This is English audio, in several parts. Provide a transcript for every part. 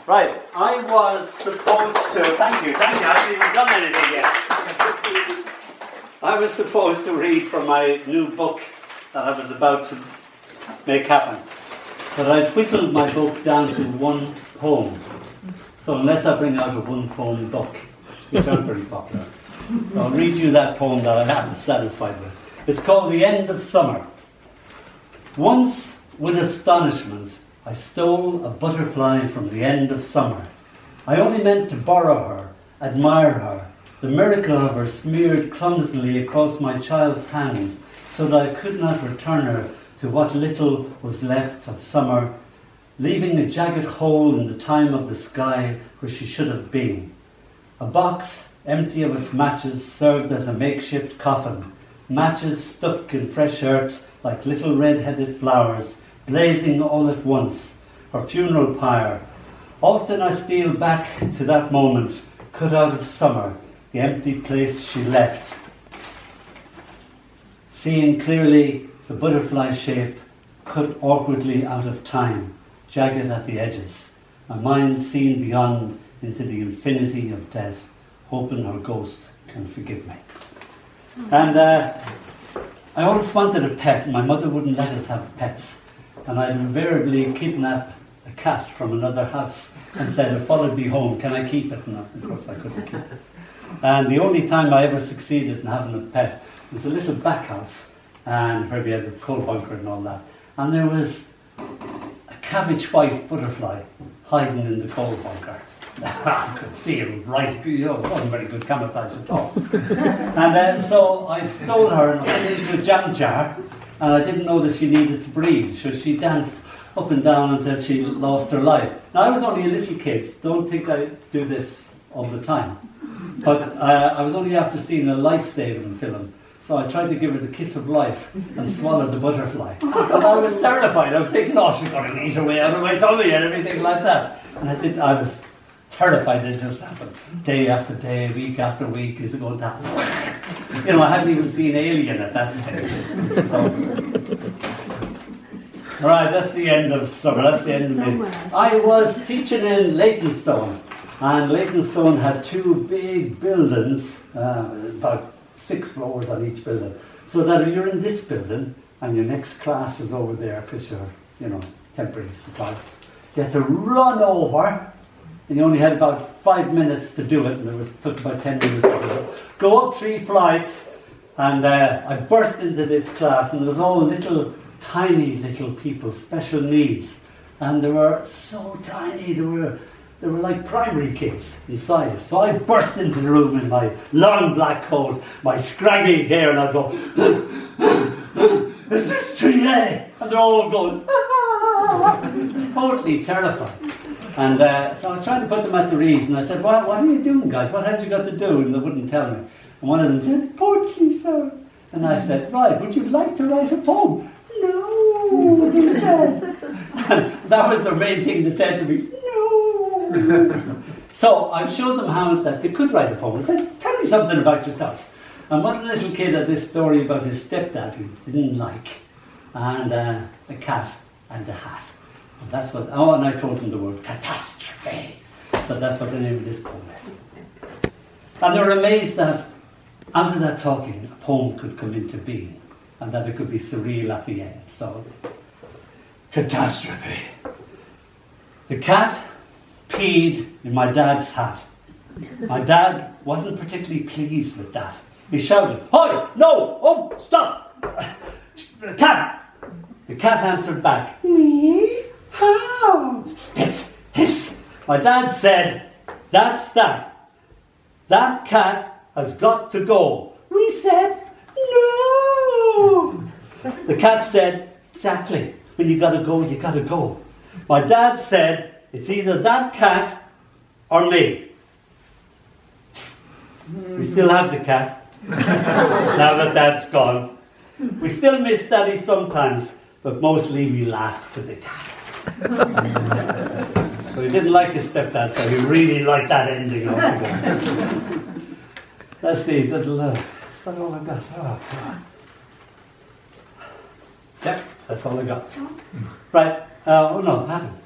Right, I was supposed to... Thank you, I haven't even done anything yet. I was supposed to read from my new book that I was about to make happen. But I whittled my book down to one poem. So unless I bring out a one-poem book, which aren't very popular, so I'll read you that poem that I am satisfied with. It's called The End of Summer. Once, with astonishment, I stole a butterfly from the end of summer. I only meant to borrow her, admire her, the miracle of her smeared clumsily across my child's hand, so that I could not return her to what little was left of summer, leaving a jagged hole in the time of the sky where she should have been. A box empty of its matches served as a makeshift coffin, matches stuck in fresh earth like little red-headed flowers, blazing all at once, her funeral pyre. Often I steal back to that moment, cut out of summer, the empty place she left. Seeing clearly the butterfly shape, cut awkwardly out of time, jagged at the edges, my mind seen beyond into the infinity of death, hoping her ghost can forgive me. And I always wanted a pet, and my mother wouldn't let us have pets. And I'd invariably kidnap a cat from another house and said, if followed me home, can I keep it? And of course I couldn't keep it. And the only time I ever succeeded in having a pet was a little back house, and where we had the coal bunker and all that. And there was a cabbage white butterfly hiding in the coal bunker. I could see him right, it wasn't very good camouflage at all. And so I stole her and put her into a jam jar, and I didn't know that she needed to breathe, so she danced up and down until she lost her life. Now, I was only a little kid, don't think I do this all the time, but I was only after seeing a life-saving film, so I tried to give her the kiss of life and swallowed the butterfly. But I was terrified. I was thinking, oh, she's going to eat her way out of my tummy and everything like that. And I was terrified that it just happened. Day after day, week after week, is it going to happen? I hadn't even seen Alien at that stage. So, all right, that's the end of summer. That's the end of it. I was teaching in Leytonstone, and Leytonstone had two big buildings, about 6 floors on each building. So that if you're in this building and your next class was over there because you're, temporary supply, you had to run over. And you only had about 5 minutes to do it, and it took about 10 minutes to do it. Go up 3 flights, and I burst into this class, and there was all tiny little people, special needs, and they were so tiny. They were like primary kids in size. So I burst into the room in my long black coat, my scraggy hair, and I go, "Is this 3A?" And they're all going, totally terrified. And so I was trying to put them at their ease, and I said, what are you doing, guys? What had you got to do? And they wouldn't tell me. And one of them said, poetry, sir. And I said, right, would you like to write a poem? No, they said. And that was the main thing they said to me, no. So I showed them how that they could write a poem. I said, tell me something about yourselves. And one little kid had this story about his stepdad who didn't like, and a cat and a hat. And that's what. Oh, and I told them the word catastrophe. So that's what the name of this poem is. And they were amazed that after that talking, a poem could come into being, and that it could be surreal at the end. So, catastrophe. The cat peed in my dad's hat. My dad wasn't particularly pleased with that. He shouted, "Hi! No! Oh, stop! The cat!" The cat answered back, "Me? How?" Spit, hiss. My dad said, "That's that. That cat has got to go." We said, "No." The cat said, "Exactly. When you gotta go, you gotta go." My dad said, "It's either that cat or me." We still have the cat. Now that Dad's gone. We still miss Daddy sometimes, but mostly we laugh with the cat. So he didn't like his stepdad, so he really liked that ending altogether. Let's see, is that all I got? Oh, God. Yep, that's all I got. Right, oh no, I haven't.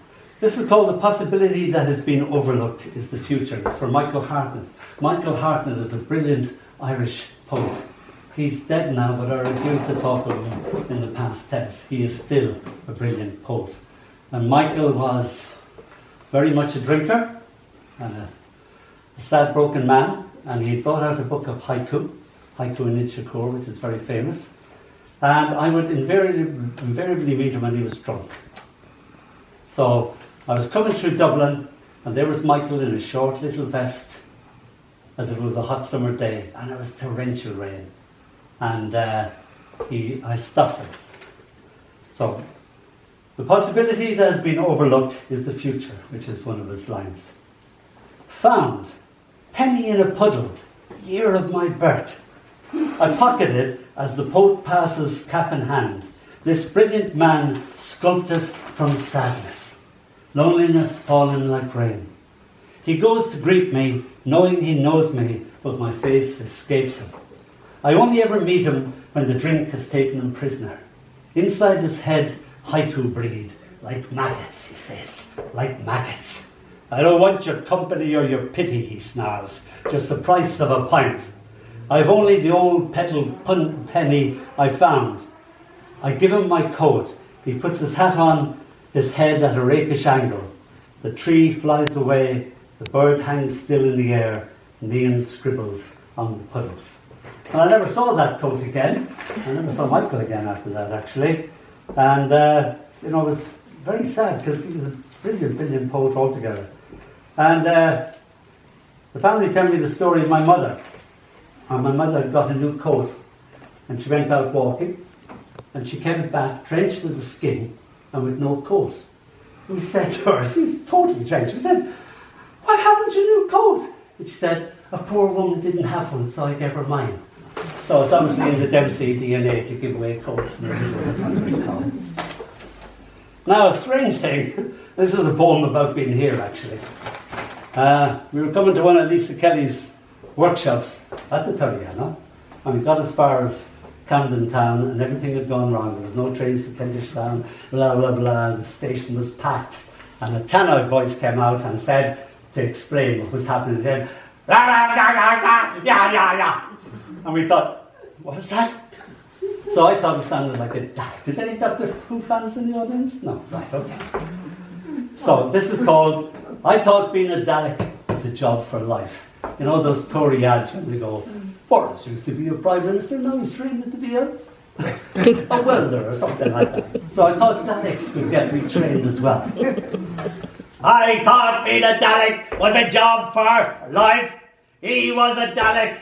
This is called The Possibility That Has Been Overlooked is the Future. It's for Michael Hartnett. Michael Hartnett is a brilliant Irish poet. He's dead now, but I refuse to talk of him in the past tense. He is still a brilliant poet. And Michael was very much a drinker and a sad, broken man. And he brought out a book of haiku in Itchacore, which is very famous. And I would invariably meet him when he was drunk. So I was coming through Dublin, and there was Michael in a short little vest, as if it was a hot summer day, and it was torrential rain. And I stopped him. So, the possibility that has been overlooked is the future, which is one of his lines. Found, penny in a puddle, year of my birth. I pocket it as the poet passes cap in hand. This brilliant man sculpted from sadness, loneliness falling like rain. He goes to greet me, knowing he knows me, but my face escapes him. I only ever meet him when the drink has taken him prisoner. Inside his head, haiku breed, like maggots, he says, like maggots. I don't want your company or your pity, he snarls, just the price of a pint. I've only the old petal penny I found. I give him my coat. He puts his hat on, his head at a rakish angle. The tree flies away, the bird hangs still in the air, Neon scribbles on the puddles. And I never saw that coat again. I never saw Michael again after that, actually. And, it was very sad because he was a brilliant, brilliant poet altogether. And the family tell me the story of my mother. And my mother got a new coat, and she went out walking, and she came back drenched to the skin and with no coat. And we said to her, she's totally drenched. We said, what happened to your new coat? And she said, a poor woman didn't have one, so I gave her mine. So it's obviously in the Dempsey DNA to give away coats and everything. Now, a strange thing, this is a poem about being here, actually. We were coming to one of Lisa Kelly's workshops at the Torriano, and we got as far as Camden Town, and everything had gone wrong. There was no trains to Kentish Town, blah, blah, blah. The station was packed. And a tannoy voice came out and said, to explain what was happening, said, la, la, la, la, la, ya, ya, ya. And we thought, what was that? So I thought it sounded like a Dalek. Is any Doctor Who fans in the audience? No, right, okay. So this is called, I thought being a Dalek was a job for life. You know those Tory ads when they go, Boris used to be a Prime Minister, now he's trained to be a welder or something like that. So I thought Daleks could get retrained as well. I thought being a Dalek was a job for life. He was a Dalek.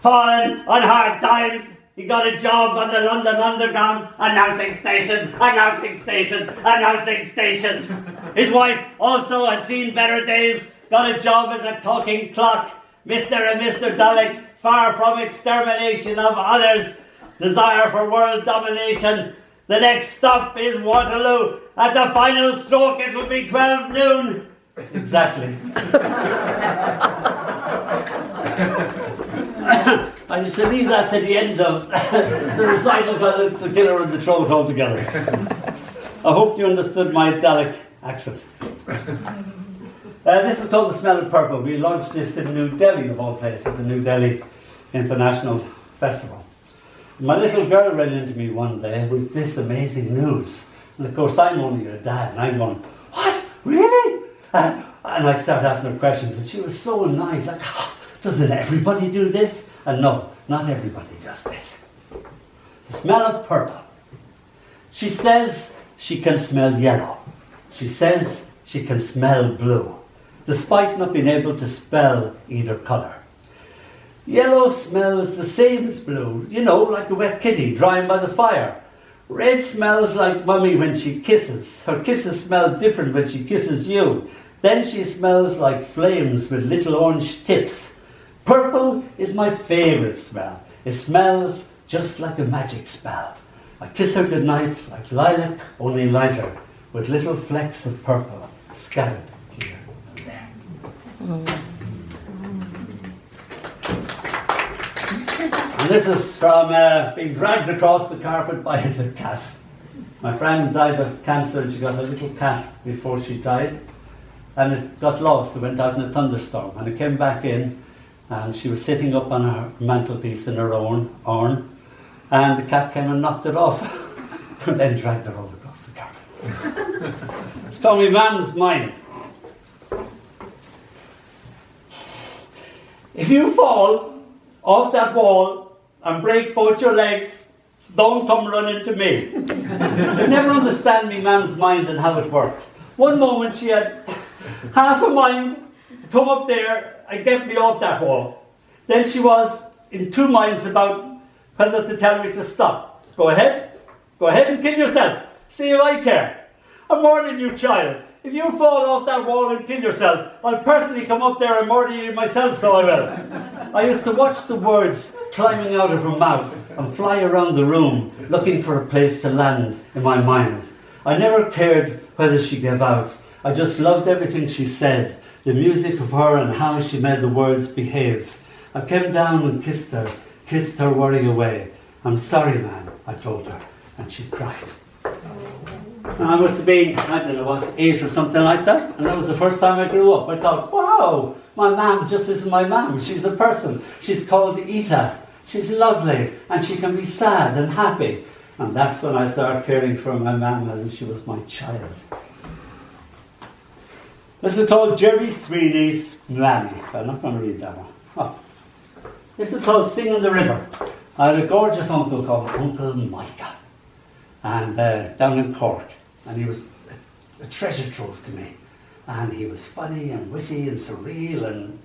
Fallen on hard times. He got a job on the London Underground, announcing stations, announcing stations, announcing stations. His wife also had seen better days, got a job as a talking clock. Mr. and Mr. Dalek, far from extermination of others, desire for world domination. The next stop is Waterloo. At the final stroke it will be 12 noon. Exactly. I used to leave that to the end of the recital because it's a killer in the throat altogether. I hope you understood my Dalek accent. This is called The Smell of Purple. We launched this in New Delhi, of all places, at the New Delhi International Festival. My little girl ran into me one day with this amazing news. And of course, I'm only a dad, and I'm going, what? Really? And I started asking her questions, and she was so annoyed, like, doesn't everybody do this? And no, not everybody does this. The smell of purple. She says she can smell yellow. She says she can smell blue, despite not being able to spell either colour. Yellow smells the same as blue, you know, like a wet kitty drying by the fire. Red smells like mummy when she kisses. Her kisses smell different when she kisses you. Then she smells like flames with little orange tips. Purple is my favourite smell. It smells just like a magic spell. I kiss her goodnight like lilac, only lighter, with little flecks of purple scattered here and there. And this is from being dragged across the carpet by the cat. My friend died of cancer and she got a little cat before she died. And it got lost. It went out in a thunderstorm. And it came back in and she was sitting up on her mantelpiece in her own urn. And the cat came and knocked it off and then dragged her all across the carpet. It's called my man's mind. If you fall off that wall and break both your legs, don't come running to me. You never understand me man's mind and how it worked. One moment she had half a mind to come up there and get me off that wall. Then she was in two minds about whether to tell me to stop. Go ahead and kill yourself. See if I care. I'm more than you, child. If you fall off that wall and kill yourself, I'll personally come up there and murder you myself, so I will. I used to watch the words climbing out of her mouth and fly around the room looking for a place to land in my mind. I never cared whether she gave out. I just loved everything she said, the music of her and how she made the words behave. I came down and kissed her worry away. I'm sorry, man, I told her, and she cried. And I must have been, 8 or something like that, and that was the first time I grew up. I thought, wow, my mum just isn't my mum. She's a person. She's called Ita. She's lovely, and she can be sad and happy. And that's when I started caring for my mum as if she was my child. This is called Jerry Sweeney's Mammy. I'm not going to read that one. Oh. This is called Singing the River. I had a gorgeous uncle called Uncle Micah, and down in Cork. And he was a treasure trove to me. And he was funny and witty and surreal. And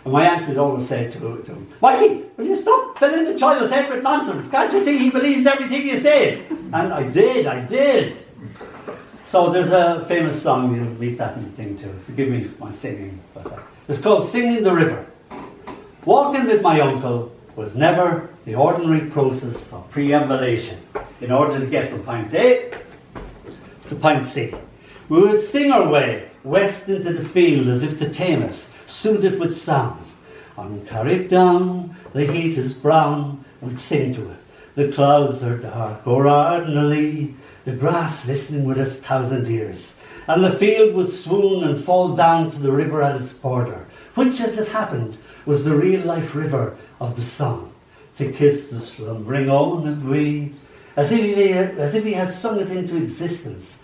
my aunt would always say to him, Mikey, will you stop filling the child's head with nonsense? Can't you see he believes everything you say? And I did. So there's a famous song, you'll meet that in the thing too. Forgive me for my singing. But it's called Singing the River. Walking with my uncle was never the ordinary process of preambulation in order to get from point A to point C. We would sing our way west into the field as if to tame it, soothe it with sound. On Carrick Down, the heat is brown, we'd sing to it. The clouds are dark o'er Ardnally, the grass listening with its 1,000 ears. And the field would swoon and fall down to the river at its border, which, as it happened, was the real-life river of the song. To kiss the slumbering own and we, as if he had sung it into existence.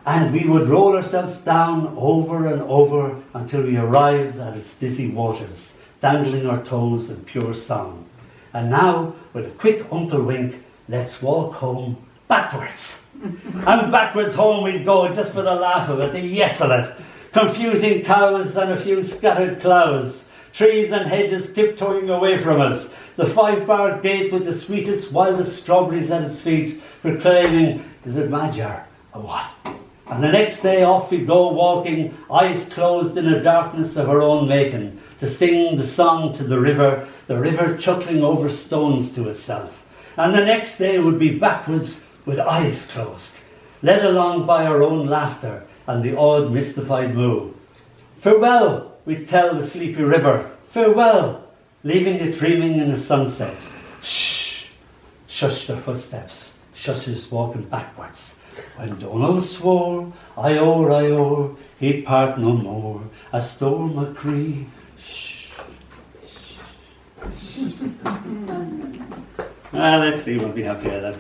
And we would roll ourselves down over and over until we arrived at its dizzy waters, dangling our toes in pure song. And now, with a quick uncle wink, let's walk home backwards. And backwards home we'd go just for the laugh of it, the yes of it. Confusing cows and a few scattered clouds. Trees and hedges tiptoeing away from us. The 5-bar gate with the sweetest, wildest strawberries at its feet, proclaiming, is it Magyar or what? And the next day off we go walking, eyes closed in a darkness of our own making, to sing the song to the river chuckling over stones to itself. And the next day would be backwards with eyes closed, led along by our own laughter and the odd mystified moo. Farewell, we'd tell the sleepy river, farewell, leaving it dreaming in the sunset. Shh, shush their footsteps, shushes walking backwards. When Dónall swore, Ior, he'd part no more, a storm a cree. Shh, shh, shh. Let's see what we have here then.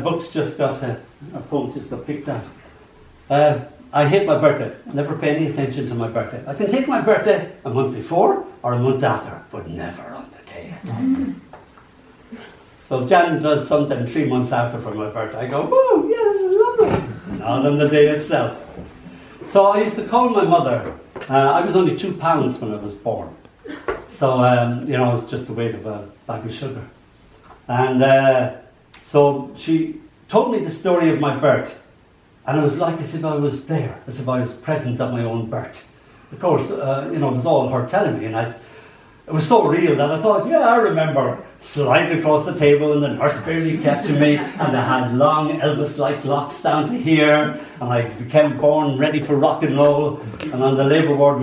Books just got, poems just got picked up. I hate my birthday. Never pay any attention to my birthday. I can take my birthday a month before or a month after, but never on the day. So if Jan does something 3 months after for my birthday, I go, oh, yeah, this is lovely. Not on the day itself. So I used to call my mother. I was only 2 pounds when I was born. So, it was just the weight of a bag of sugar. And so she told me the story of my birth. And it was like as if I was there, as if I was present at my own birth. Of course, it was all her telling me. And it was so real that I thought, yeah, I remember sliding across the table and the nurse barely catching me. And I had long Elvis-like locks down to here. And I became born ready for rock and roll. And on the labour ward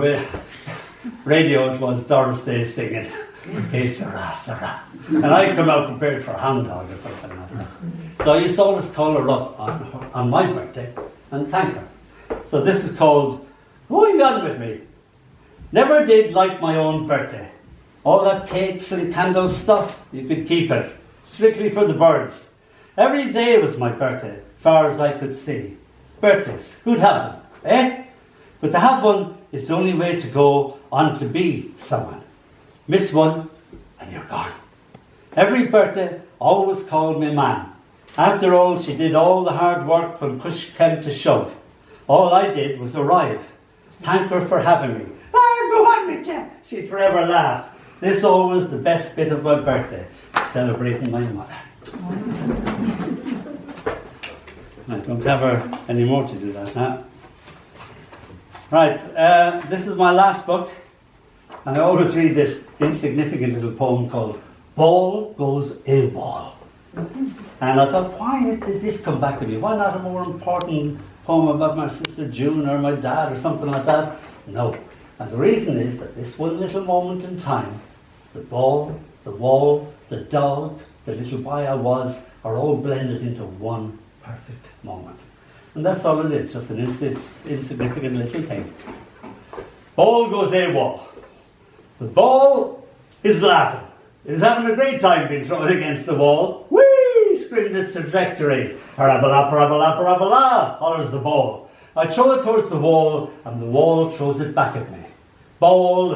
radio, it was Doris Day singing. Que sera, sera. And I come out prepared for hound dog or something like that. So I used to always call her up on my birthday and thank her. So this is called Going On With Me. Never did like my own birthday. All that cakes and candle stuff, you could keep it. Strictly for the birds. Every day was my birthday, far as I could see. Birthdays, who'd have them, eh? But to have one is the only way to go on to be someone. Miss one, and you're gone. Every birthday always called me man. After all, she did all the hard work when push came to shove. All I did was arrive. Thank her for having me. Go on with you, she'd forever laugh. This always the best bit of my birthday, celebrating my mother. I don't have her anymore to do that now. Right, this is my last book, and I always read this insignificant little poem called Ball Goes AWOL. And I thought, why did this come back to me? Why not a more important poem about my sister June or my dad or something like that? No. And the reason is that this one little moment in time, the ball, the wall, the dog, the little boy I was, are all blended into one perfect moment. And that's all it is, just an insignificant little thing. Ball goes AWOL. The ball is laughing. It is having a great time being thrown against the wall. Whee! Screamed its trajectory. Parabola, parabola, parabola, hollers the ball. I throw it towards the wall, and the wall throws it back at me. Ball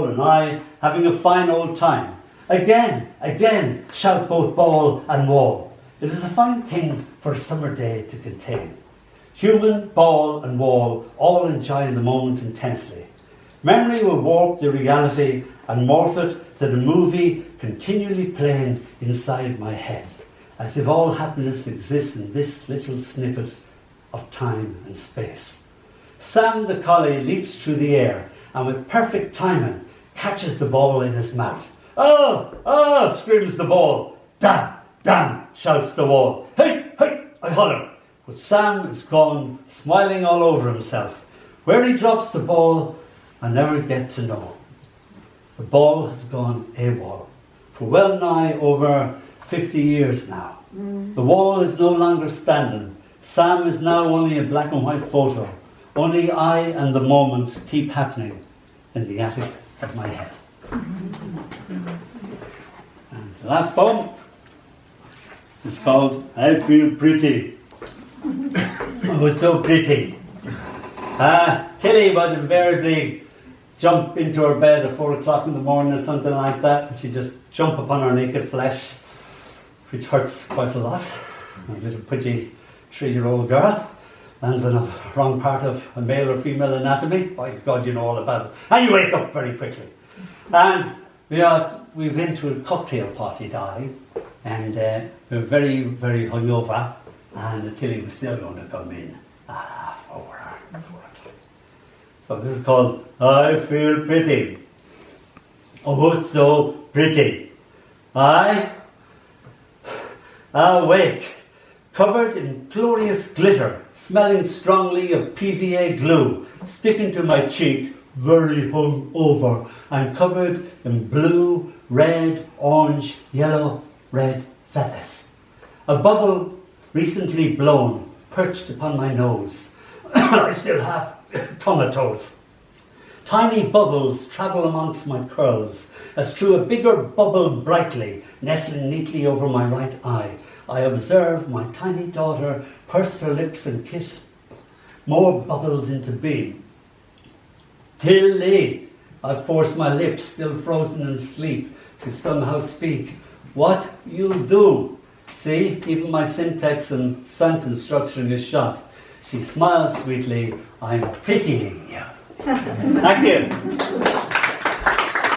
and I having a fine old time. Again, again, shout both ball and wall. It is a fine thing for a summer day to contain. Human, ball and wall all enjoying the moment intensely. Memory will warp the reality and morph it to the movie continually playing inside my head, as if all happiness exists in this little snippet of time and space. Sam the collie leaps through the air and with perfect timing catches the ball in his mouth. Oh, oh, screams the ball. Damn, damn, shouts the wall. Hey, hey, I holler. But Sam is gone, smiling all over himself. Where he drops the ball, I never get to know. The ball has gone AWOL for well nigh over 50 years now. The wall is no longer standing. Sam is now only a black and white photo. Only I and the moment keep happening in the attic of my head. And the last poem is called I Feel Pretty. Oh, so pretty. Tilly would invariably jump into her bed at 4 o'clock in the morning or something like that, and she'd just jump upon her naked flesh, which hurts quite a lot. A little pudgy 3-year-old girl lands on a wrong part of a male or female anatomy. By God, you know all about it. And you wake up very quickly. And we went to a cocktail party, darling, and we were very, very hungover, and Tilly was still going to come in at 4 o'clock. So this is called I Feel Pretty. Oh, so pretty. I awake, covered in glorious glitter, smelling strongly of PVA glue, sticking to my cheek, very hungover, and covered in blue, red, orange, yellow, red feathers. A bubble recently blown, perched upon my nose. I still have comatose. Tiny bubbles travel amongst my curls, as through a bigger bubble brightly, nestling neatly over my right eye, I observe my tiny daughter purse her lips and kiss more bubbles into being. Tilly, I force my lips, still frozen in sleep, to somehow speak. What you do? See, even my syntax and sentence structuring is shot. She smiles sweetly. I'm pitying you. Thank you.